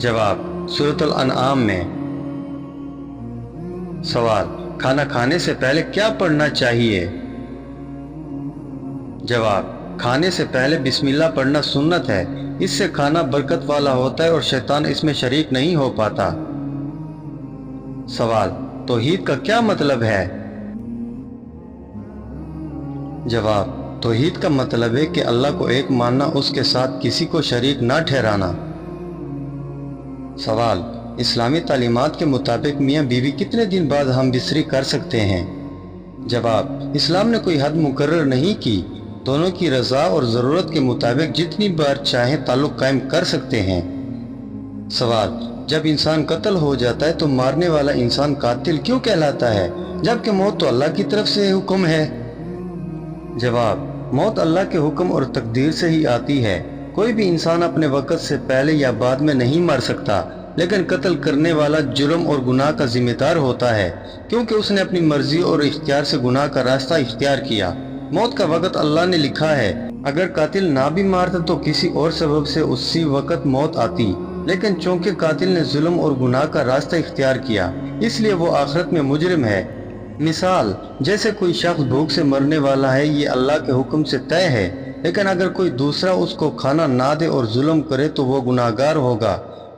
جواب سورۃ الانعام میں۔ سوال کھانا کھانے سے پہلے کیا پڑھنا چاہیے؟ جواب کھانے سے پہلے بسم اللہ پڑھنا سنت ہے، اس سے کھانا برکت والا ہوتا ہے اور شیطان اس میں شریک نہیں ہو پاتا۔ سوال توحید کا کیا مطلب ہے؟ جواب توحید کا مطلب ہے کہ اللہ کو ایک ماننا، اس کے ساتھ کسی کو شریک نہ ٹھہرانا۔ سوال اسلامی تعلیمات کے مطابق میاں بیوی کتنے دن بعد ہم بستری کر سکتے ہیں؟ جواب اسلام نے کوئی حد مقرر نہیں کی، دونوں کی رضا اور ضرورت کے مطابق جتنی بار چاہیں تعلق قائم کر سکتے ہیں۔ سوال جب انسان قتل ہو جاتا ہے تو مارنے والا انسان قاتل کیوں کہلاتا ہے، جبکہ موت تو اللہ کی طرف سے حکم ہے؟ جواب موت اللہ کے حکم اور تقدیر سے ہی آتی ہے، کوئی بھی انسان اپنے وقت سے پہلے یا بعد میں نہیں مر سکتا، لیکن قتل کرنے والا جرم اور گناہ کا ذمہ دار ہوتا ہے، کیونکہ اس نے اپنی مرضی اور اختیار سے گناہ کا راستہ اختیار کیا۔ موت کا وقت اللہ نے لکھا ہے، اگر قاتل نہ بھی مارتا تو کسی اور سبب سے اسی وقت موت آتی، لیکن چونکہ قاتل نے ظلم اور گناہ کا راستہ اختیار کیا، اس لیے وہ آخرت میں مجرم ہے۔ مثال جیسے کوئی شخص بھوک سے مرنے والا ہے، یہ اللہ کے حکم سے طے ہے، لیکن اگر کوئی دوسرا اس کو کھانا نہ دے اور ظلم کرے تو وہ گناہگار ہوگا۔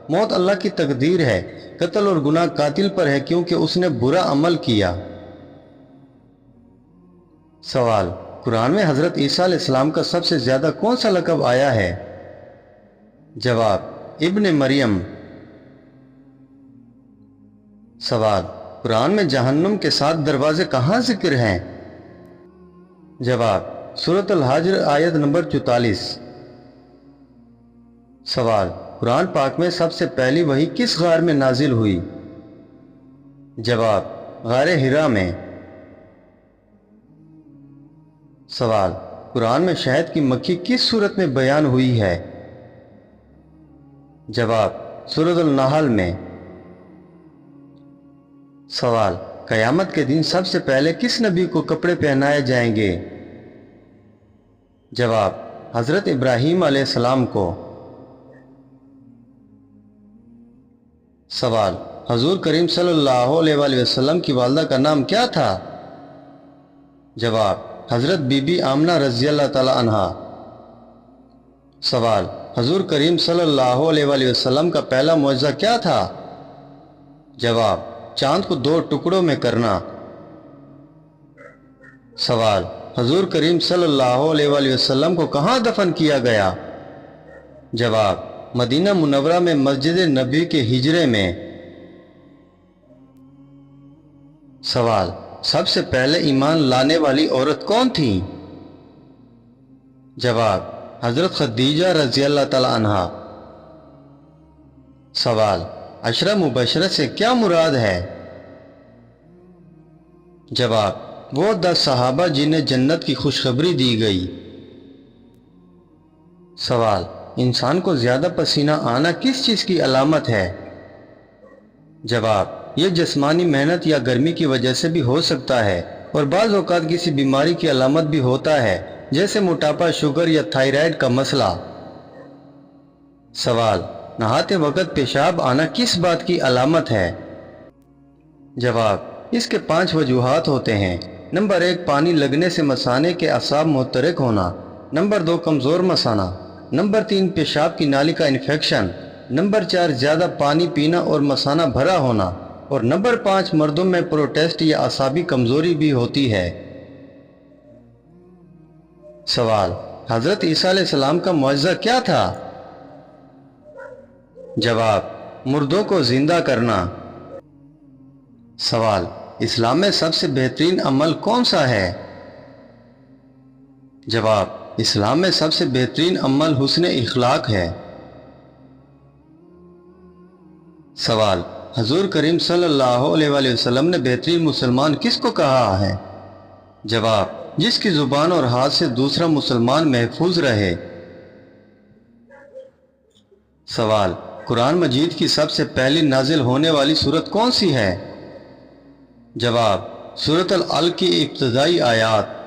موت اللہ کی تقدیر ہے، قتل اور گناہ قاتل پر ہے کیونکہ اس نے برا عمل کیا۔ سوال قرآن میں حضرت عیسیٰ علیہ السلام کا سب سے زیادہ کون سا لقب آیا ہے؟ جواب ابن مریم۔ سوال قرآن میں جہنم کے 7 دروازے کہاں ذکر ہیں؟ جواب سورۃ الحجر آیت نمبر 44۔ سوال قرآن پاک میں سب سے پہلی وحی کس غار میں نازل ہوئی؟ جواب غار حرا میں۔ سوال قرآن میں شہد کی مکھی کس صورت میں بیان ہوئی ہے؟ جواب سورۃ النحل میں۔ سوال قیامت کے دن سب سے پہلے کس نبی کو کپڑے پہنائے جائیں گے؟ جواب حضرت ابراہیم علیہ السلام کو۔ سوال حضور کریم صلی اللہ علیہ وآلہ وسلم کی والدہ کا نام کیا تھا؟ جواب حضرت بی بی آمنہ رضی اللہ تعالی عنہا۔ سوال حضور کریم صلی اللہ علیہ وآلہ وسلم کا پہلا معجزہ کیا تھا؟ جواب چاند کو 2 ٹکڑوں میں کرنا۔ سوال حضور کریم صلی اللہ علیہ وآلہ وسلم کو کہاں دفن کیا گیا؟ جواب مدینہ منورہ میں مسجد نبی کے حجرے میں۔ سوال سب سے پہلے ایمان لانے والی عورت کون تھی؟ جواب حضرت خدیجہ رضی اللہ تعالی عنہا۔ سوال عشرہ مبشرہ سے کیا مراد ہے؟ جواب وہ 10 صحابہ جنہیں جنت کی خوشخبری دی گئی۔ سوال انسان کو زیادہ پسینہ آنا کس چیز کی علامت ہے؟ جواب یہ جسمانی محنت یا گرمی کی وجہ سے بھی ہو سکتا ہے، اور بعض اوقات کسی بیماری کی علامت بھی ہوتا ہے، جیسے موٹاپا، شوگر یا تھائرائیڈ کا مسئلہ۔ سوال نہاتے وقت پیشاب آنا کس بات کی علامت ہے؟ جواب اس کے 5 وجوہات ہوتے ہیں۔ نمبر 1 پانی لگنے سے مثانے کے اعصاب محترق ہونا۔ نمبر 2 کمزور مثانہ۔ نمبر 3 پیشاب کی نالی کا انفیکشن۔ نمبر 4 زیادہ پانی پینا اور مثانہ بھرا ہونا، اور نمبر 5 مردوں میں پروسٹیٹ یا اعصابی کمزوری بھی ہوتی ہے۔ سوال حضرت عیسیٰ علیہ السلام کا معجزہ کیا تھا؟ جواب مردوں کو زندہ کرنا۔ سوال اسلام میں سب سے بہترین عمل کون سا ہے؟ جواب اسلام میں سب سے بہترین عمل حسن اخلاق ہے۔ سوال حضور کریم صلی اللہ علیہ وآلہ وسلم نے بہترین مسلمان کس کو کہا ہے؟ جواب جس کی زبان اور ہاتھ سے دوسرا مسلمان محفوظ رہے۔ سوال قرآن مجید کی سب سے پہلی نازل ہونے والی سورت کون سی ہے؟ جواب سورۃ العلق کی ابتدائی آیات۔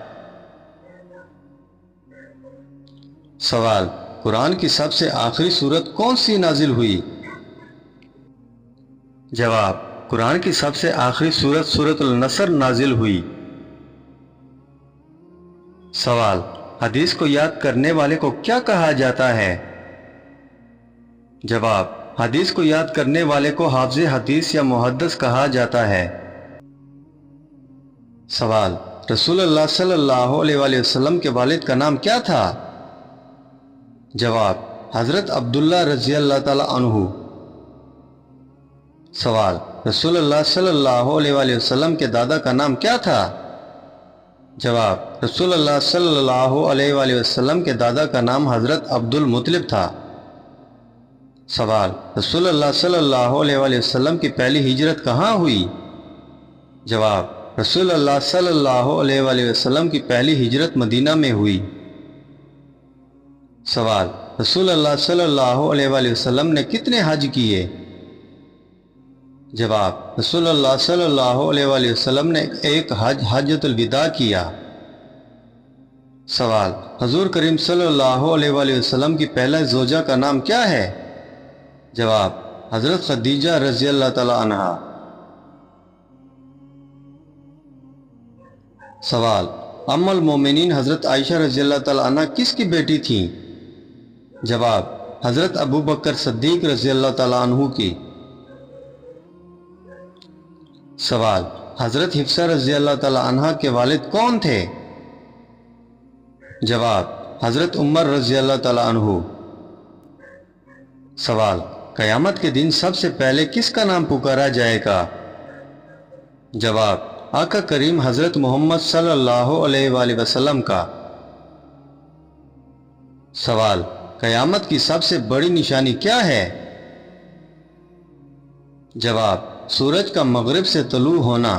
سوال قرآن کی سب سے آخری سورت کون سی نازل ہوئی؟ جواب: قرآن کی سب سے آخری سورت سورۃ النصر نازل ہوئی۔ سوال: حدیث کو یاد کرنے والے کو کیا کہا جاتا ہے؟ جواب: حدیث کو یاد کرنے والے کو حافظ حدیث یا محدث کہا جاتا ہے۔ سوال: رسول اللہ صلی اللہ علیہ وآلہ وسلم کے والد کا نام کیا تھا؟ جواب: حضرت عبداللہ رضی اللہ تعالی عنہ۔ سوال: رسول اللہ صلی اللہ علیہ وآلہ وسلم کے دادا کا نام کیا تھا؟ جواب: رسول اللہ صلی اللہ علیہ وآلہ وسلم کے دادا کا نام حضرت عبد المطلب تھا۔ سوال: رسول اللہ صلی اللہ علیہ وآلہ وسلم کی پہلی ہجرت کہاں ہوئی؟ جواب: رسول اللہ صلی اللہ علیہ وآلہ وسلم کی پہلی ہجرت مدینہ میں ہوئی۔ سوال: رسول اللہ صلی اللہ علیہ وآلہ وسلم نے کتنے حج کیے؟ جواب: رسول اللہ صلی اللہ علیہ وآلہ وسلم نے ایک حج حجۃ الوداع کیا۔ سوال: حضور کریم صلی اللہ علیہ وآلہ وسلم کی پہلا زوجہ کا نام کیا ہے؟ جواب: حضرت خدیجہ رضی اللہ تعالی عنہا۔ سوال: ام المومنین حضرت عائشہ رضی اللہ تعالی عنہ کس کی بیٹی تھیں؟ جواب: حضرت ابو بکر صدیق رضی اللہ تعالی عنہ کی۔ سوال: حضرت حفصہ رضی اللہ تعالی عنہ کے والد کون تھے؟ جواب: حضرت عمر رضی اللہ تعالی عنہ۔ سوال: قیامت کے دن سب سے پہلے کس کا نام پکارا جائے گا؟ جواب: آقا کریم حضرت محمد صلی اللہ علیہ وآلہ وسلم کا۔ سوال: قیامت کی سب سے بڑی نشانی کیا ہے؟ جواب: سورج کا مغرب سے طلوع ہونا۔